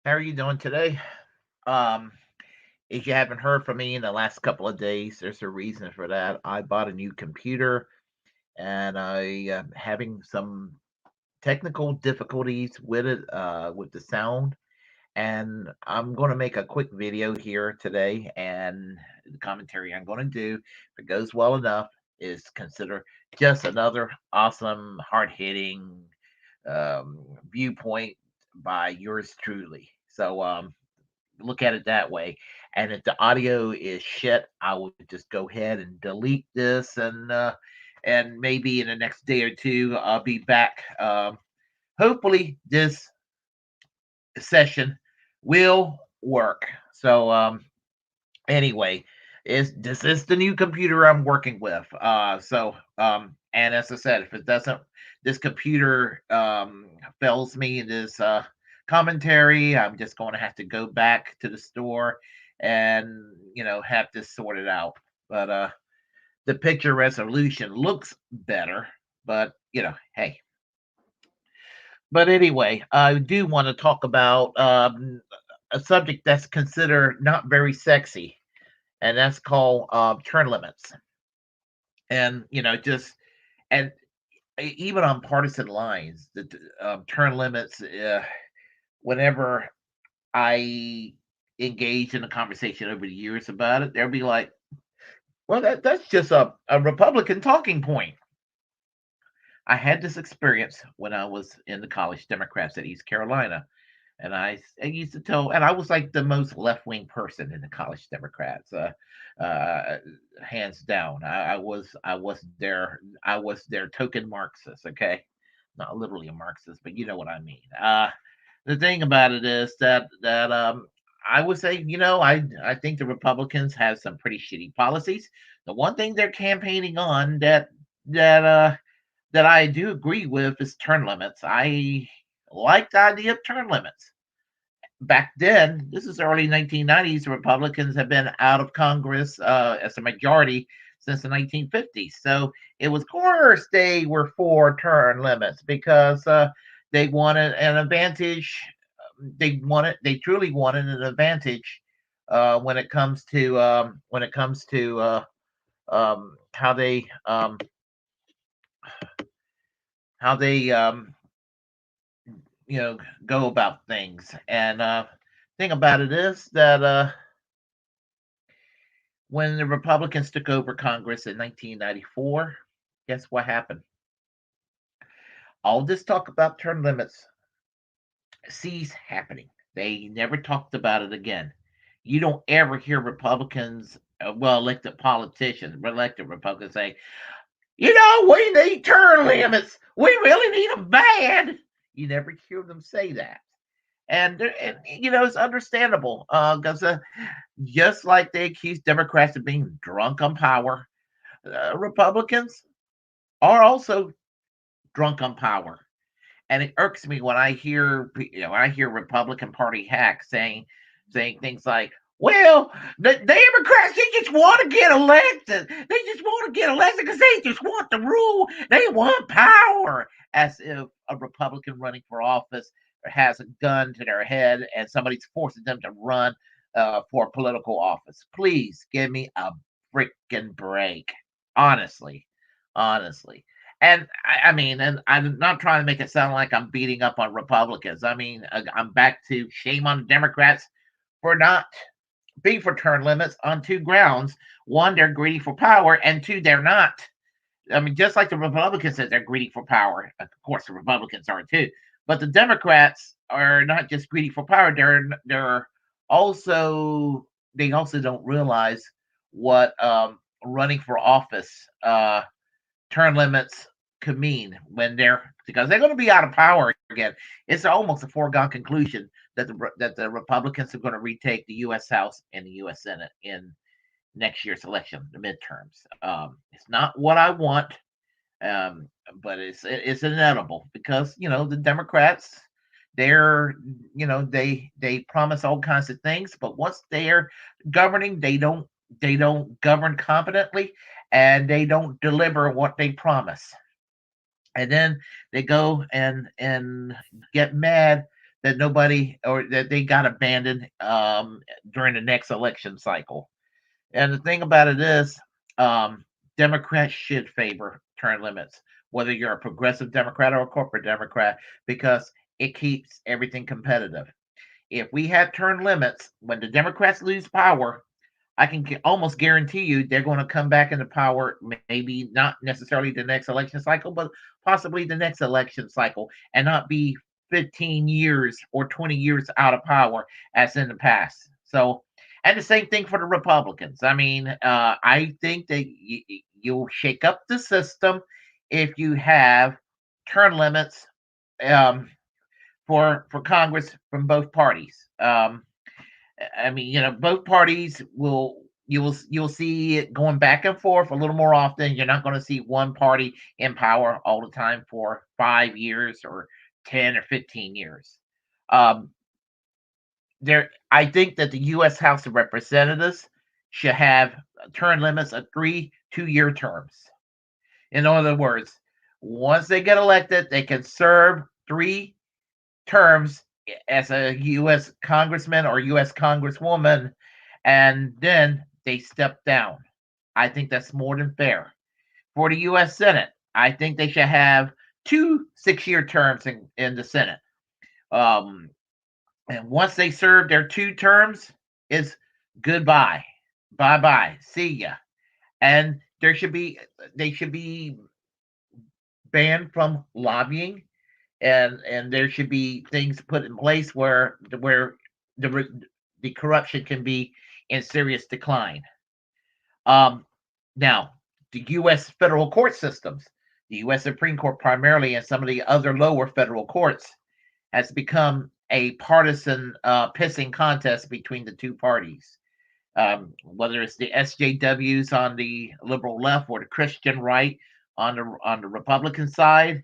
How are you doing today? Um, if you haven't heard from me in the last couple of days, there's a reason for that. I bought a new computer and I am having some technical difficulties with it, with the sound. And I'm going to make a quick video here today. And the commentary I'm going to do, if it goes well enough, is consider just another awesome, hard hitting viewpoint by yours truly. So, look at it that way. And if the audio is shit, I would just go ahead and delete this, and maybe in the next day or two, I'll be back. Hopefully, this session will work. So, anyway, is this is the new computer I'm working with. And as I said, if it doesn't, this computer fails me in this commentary, I'm just going to have to go back to the store and have this sorted out. But the picture resolution looks better, but hey. But anyway, I do want to talk about a subject that's considered not very sexy, and that's called turn limits. And just and even on partisan lines, the turn limits. Whenever I engage in a conversation over the years about it, they'll be like, "Well, that's just a Republican talking point." I had this experience when I was in the college Democrats at East Carolina. And I used to tell, and I was like the most left wing person in the college Democrats, uh, hands down. I was their token Marxist. Okay, not literally a Marxist, but you know what I mean. The thing about it is that I would say, I think the Republicans have some pretty shitty policies. The one thing they're campaigning on that that I do agree with is term limits. I like the idea of term limits. Back then, this is early 1990s, Republicans have been out of Congress as a majority since the 1950s. So it was, of course, they were for term limits because they wanted an advantage. They truly wanted an advantage when it comes to how they you know go about things. And thing about it is that when the Republicans took over Congress in 1994, guess what happened? All this talk about term limits ceased happening. They never talked about it again. You don't ever hear Republicans, elected politicians, elected Republicans say, we need term limits. We really need them bad. You never hear them say that. And it's understandable because just like they accuse Democrats of being drunk on power, Republicans are also drunk on power. And it irks me when I hear Republican Party hacks saying things like, "Well, the Democrats, they just want to get elected. They just want to get elected because they just want to rule. They want power." As if a Republican running for office has a gun to their head and somebody's forcing them to run for political office. Please give me a freaking break. Honestly, honestly. And I mean, and I'm not trying to make it sound like I'm beating up on Republicans. I mean, I'm back to shame on Democrats for not being for term limits on two grounds. One, they're greedy for power, and two, they're not. I mean, just like the Republicans said they're greedy for power. Of course, the Republicans are too. But the Democrats are not just greedy for power. They're also they also don't realize what running for office term limits could mean when they're because they're going to be out of power again. It's almost a foregone conclusion that the Republicans are going to retake the U.S. House and the U.S. Senate in next year's election, the midterms. It's not what I want, um, but it's inevitable because the Democrats they promise all kinds of things, but once they're governing, they don't govern competently, and they don't deliver what they promise. And then they go and get mad that nobody or that they got abandoned during the next election cycle. And the thing about it is, um, Democrats should favor term limits, whether you're a progressive Democrat or a corporate Democrat, because it keeps everything competitive. If we had term limits, when the Democrats lose power, I can almost guarantee you they're going to come back into power, maybe not necessarily the next election cycle, but possibly the next election cycle, and not be 15 years or 20 years out of power as in the past. So, and the same thing for the Republicans. I mean, I think that you'll shake up the system if you have term limits um, for Congress from both parties. I mean, both parties will you'll see it going back and forth a little more often. You're not going to see one party in power all the time for 5 years or 10 or 15 years. Um, I think that the U.S. House of Representatives should have term limits of 3 2-year terms. In other words, once they get elected, they can serve 3 terms as a U.S. congressman or U.S. congresswoman, and then they step down. I think that's more than fair. For the U.S. Senate, I think they should have 2 6-year terms in the Senate. Um, and once they serve their 2 terms, is goodbye, bye bye, see ya. And they should be banned from lobbying, and there should be things put in place where the the corruption can be in serious decline. Um, Now, the U.S. federal court systems, the U.S. Supreme Court primarily, and some of the other lower federal courts, has become a partisan pissing contest between the two parties. Whether it's the SJWs on the liberal left or the Christian right on the Republican side.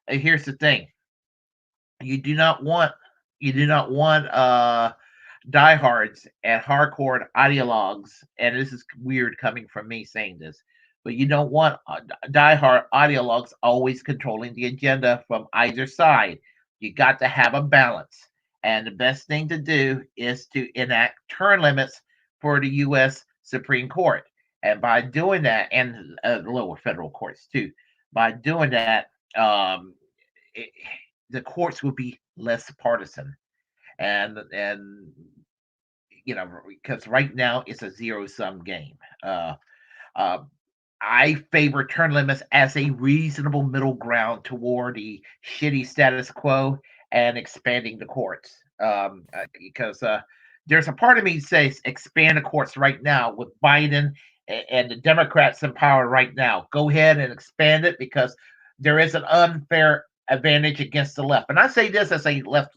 Here's the thing: you do not want diehards and hardcore ideologues, and this is weird coming from me saying this, but you don't want diehard ideologues always controlling the agenda from either side. You got to have a balance, and the best thing to do is to enact term limits for the U.S. Supreme Court, and by doing that, and lower federal courts too, by doing that, um, it, the courts will be less partisan, and because right now it's a zero sum game. Uh, I favor term limits as a reasonable middle ground toward the shitty status quo and expanding the courts. Because there's a part of me that says expand the courts right now with Biden and the Democrats in power right now. Go ahead and expand it because there is an unfair advantage against the left. And I say this as a left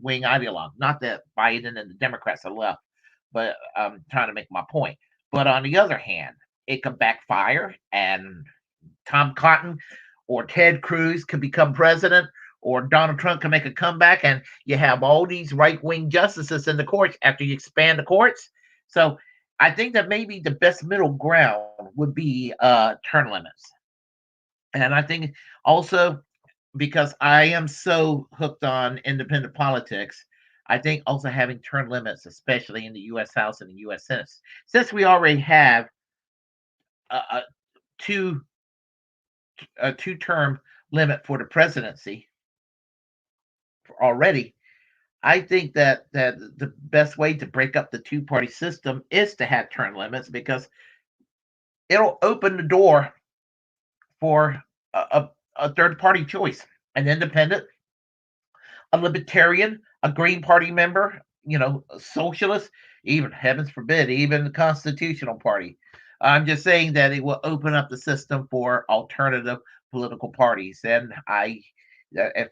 wing ideologue, not that Biden and the Democrats are left, but I'm trying to make my point. But on the other hand, it could backfire, and Tom Cotton or Ted Cruz can become president, or Donald Trump can make a comeback, and you have all these right wing justices in the courts after you expand the courts. So I think that maybe the best middle ground would be term limits. And I think also, because I am so hooked on independent politics, I think also having term limits, especially in the U.S. House and the U.S. Senate, since we already have a two a 2 term limit for the presidency already, I think that the best way to break up the two-party system is to have term limits, because it'll open the door for a third party choice, an independent, a libertarian, a Green Party member, a socialist, even heavens forbid, even the Constitutional Party. I'm just saying that it will open up the system for alternative political parties, and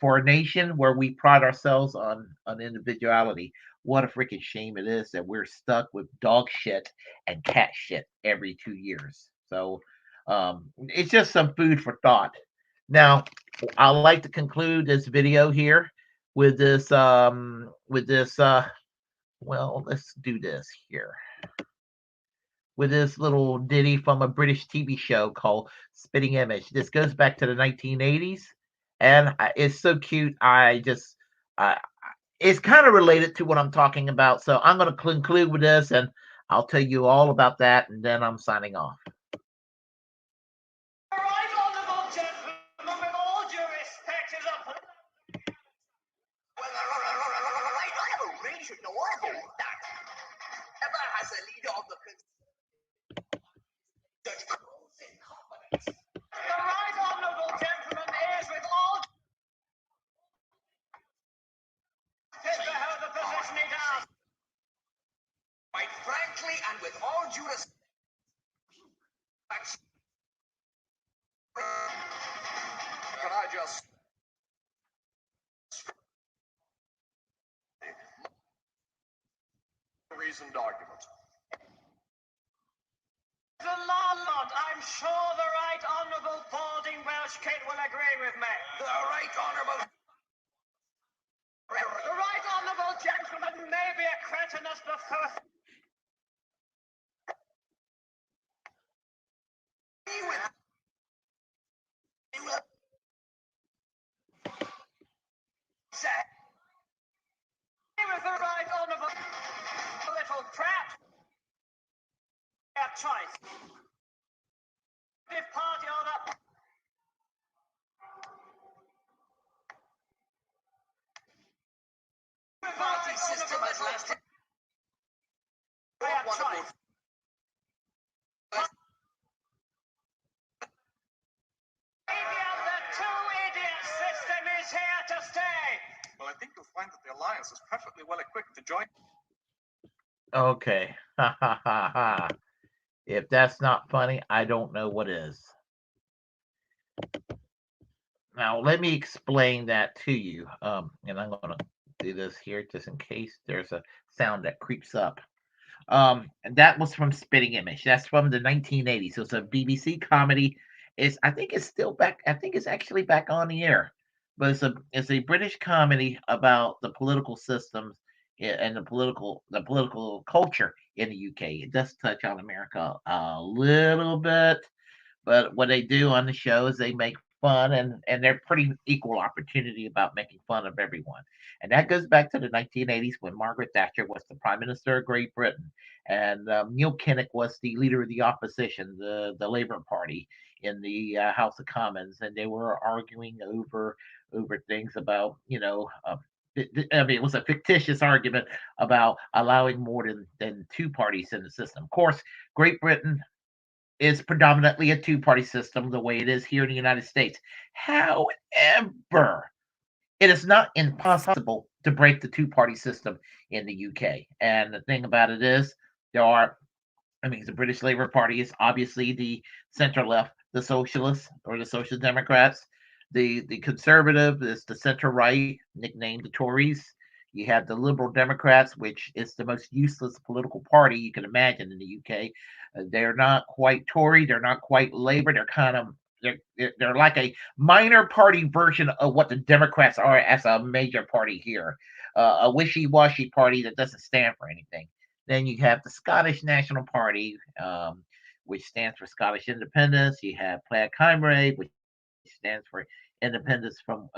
for a nation where we pride ourselves on individuality, what a freaking shame it is that we're stuck with dog shit and cat shit every 2 years. So it's just some food for thought. Now, I'd like to conclude this video here with this well, let's do this here with this little ditty from a British TV show called Spitting Image. This goes back to the 1980s, and it's so cute. I just, it's kind of related to what I'm talking about. So I'm going to conclude with this, and I'll tell you all about that, and then I'm signing off. Right honourable gentlemen, with all due respect, is a well, right honourable really should know all about that. Ever has a leader of the the right honourable gentleman is with all fit to hold the position he does. Quite frankly, and with all due respect, can I just reasoned argument? The landlord, I'm sure the right honourable balding Welsh kid will agree with me. The right honourable gentleman may be a cretinous buffoon. With the right honourable little prat. Their choice. If party or the party system has lasted. Their choice. The two-idiot system is here to stay. Well, I think you'll find that the Alliance is perfectly well equipped to join. Okay. Ha ha ha ha. If that's not funny, I don't know what is. Now, let me explain that to you. And I'm going to do this here just in case there's a sound that creeps up. And that was from Spitting Image. That's from the 1980s. So it's a BBC comedy. I think it's still back. I think it's actually back on the air. But it's a British comedy about the political systems and the political culture in the UK. It does touch on America a little bit, but what they do on the show is they make fun, and they're pretty equal opportunity about making fun of everyone. And that goes back to the 1980s when Margaret Thatcher was the Prime Minister of Great Britain, and Neil Kinnock was the leader of the opposition, the Labour Party in the House of Commons, and they were arguing over things about I mean, it was a fictitious argument about allowing more than two parties in the system. Of course, Great Britain is predominantly a two-party system the way it is here in the United States. However, it is not impossible to break the two-party system in the UK. And the thing about it is, there are, I mean, the British Labour Party is obviously the center left, the socialists or the social democrats. The conservative is the center right, nicknamed the Tories. You have the Liberal Democrats, which is the most useless political party you can imagine in the UK. They're not quite Tory, they're not quite Labour. They're like a minor party version of what the Democrats are as a major party here. A wishy-washy party that doesn't stand for anything. Then you have the Scottish National Party, which stands for Scottish Independence. You have Plaid Cymru, which stands for independence from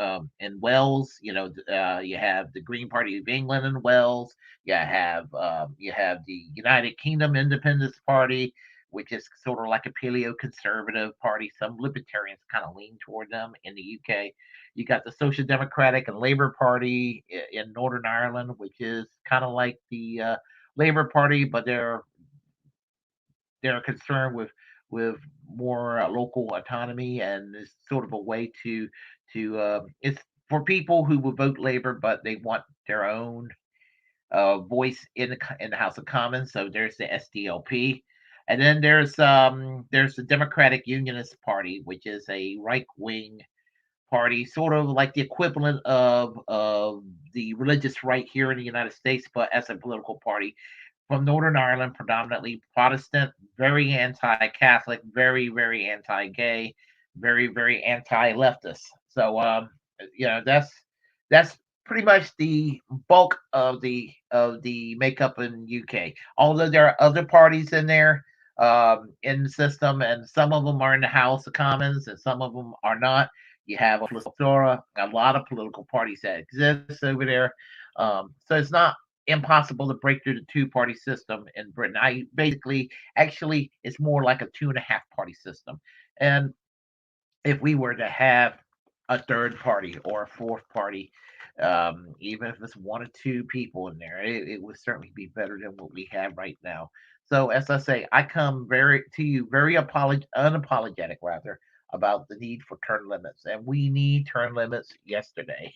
in Wales. You have the Green Party of England in Wales. You have the United Kingdom Independence Party, which is sort of like a paleo conservative party. Some libertarians kind of lean toward them in the UK. You got the Social Democratic and Labour Party in Northern Ireland, which is kind of like the Labour Party, but they're concerned with more local autonomy, and it's sort of a way to it's for people who would vote Labour, but they want their own voice in the House of Commons. So there's the SDLP, and then there's the Democratic Unionist Party, which is a right wing party, sort of like the equivalent of the religious right here in the United States, but as a political party from Northern Ireland, predominantly Protestant, very anti-Catholic, very very anti-gay, very very anti-leftist. So that's pretty much the bulk of the makeup in UK. Although there are other parties in there in the system, and some of them are in the House of Commons, and some of them are not. You have a plethora, a lot of political parties that exist over there. So it's not impossible to break through the two-party system in Britain. I basically, actually, it's more like a two and a half party system. And if we were to have a third party or a fourth party, even if it's one or two people in there, it would certainly be better than what we have right now. So, as I say, I come very to you very unapologetic rather about the need for term limits, and we need term limits yesterday.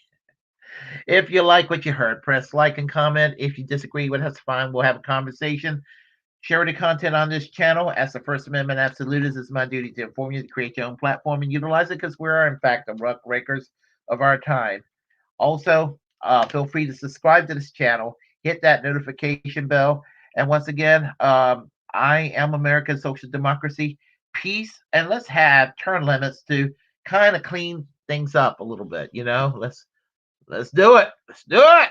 If you like what you heard, press like and comment. If you disagree with us, fine. We'll have a conversation. Share the content on this channel. As the First Amendment absolutist, it's my duty to inform you to create your own platform and utilize it because we are, in fact, the ruck breakers of our time. Also, feel free to subscribe to this channel, hit that notification bell. And once again, I am American social democracy. Peace, and let's have term limits to kind of clean things up a little bit. Let's do it. Let's do it.